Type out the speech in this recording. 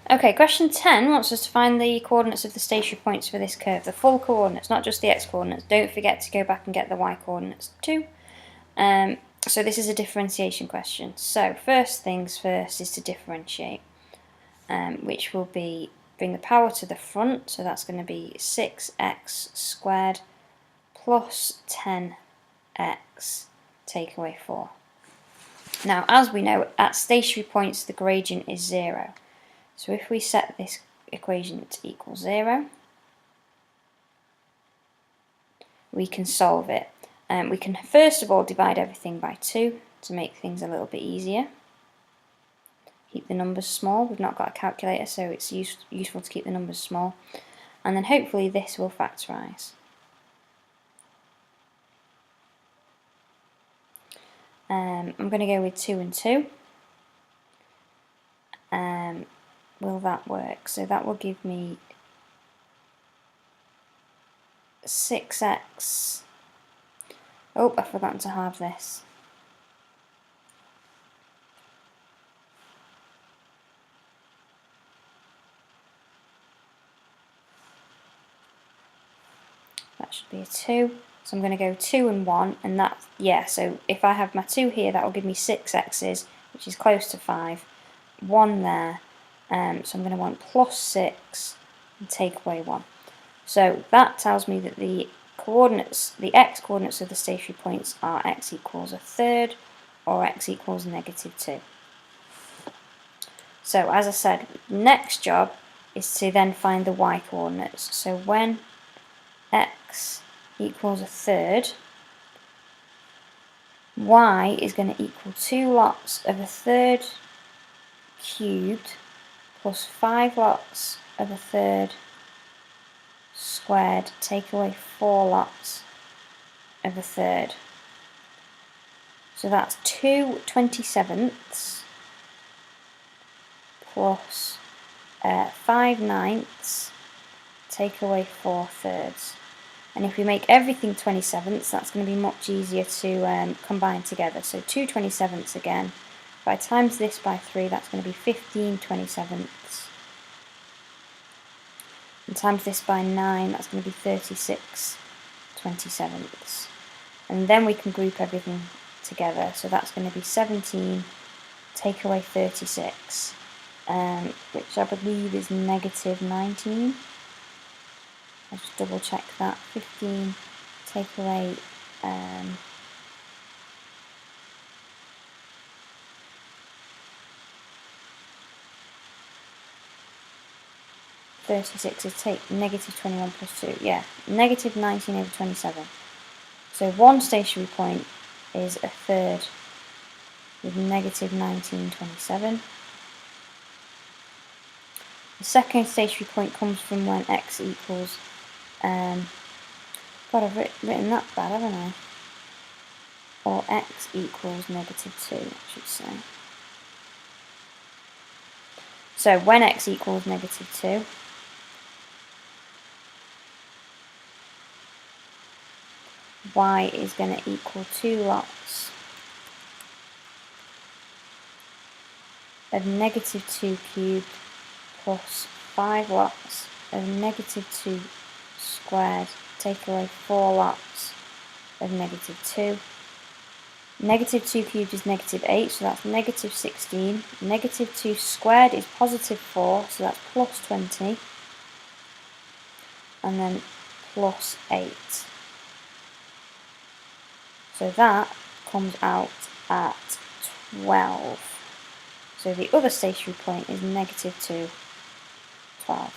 Okay, question 10 wants us to find the coordinates of the stationary points for this curve, the full coordinates, not just the x-coordinates. Don't forget to go back and get the y-coordinates too. So this is a differentiation question. So first things first is to differentiate, which will be bring the power to the front, so that's going to be 6x squared plus 10x take away 4. Now, as we know, at stationary points the gradient is 0. So if we set this equation to equal 0, we can solve it. We can first of all divide everything by 2 to make things a little bit easier. Keep the numbers small. We've not got a calculator, so it's useful to keep the numbers small. And then hopefully this will factorise. I'm going to go with 2 and 2. Will that work? So that will give me 6x. Oh, I've forgotten to halve this. That should be a 2. So I'm going to go 2 and 1, and that, yeah, so if I have my 2 here, that will give me 6 x's, which is close to 5. 1 there, so I'm going to want plus 6 and take away 1. So that tells me that the coordinates, the x-coordinates of the stationary points are x equals a third or x equals -2. So as I said, next job is to then find the y-coordinates. So when x equals a third, y is going to equal 2 lots of a third cubed plus 5 lots of a third squared, take away 4 lots of a third. So that's 2 27ths plus 5 ninths, take away 4 thirds. And if we make everything 27ths, that's going to be much easier to combine together. So 2 27ths again. If I times this by 3, that's going to be 15 27ths. And times this by 9, that's going to be 36 27ths. And then we can group everything together. So that's going to be 17, take away 36, which I believe is -19. I'll just double check that. 15, take away 36 is take -21 plus 2. Yeah, -19 over 27. So one stationary point is a third with -19 27. The second stationary point comes from when x equals, God, I've written that bad, haven't I? Or x equals -2, I should say. So when x equals -2, y is going to equal 2 lots of -2 cubed plus 5 lots of -2 squared, take away 4 lots of -2. -2 cubed is -8, so that's -16. -2 squared is +4, so that's +20. And then +8. So that comes out at 12. So the other stationary point is -2, 12.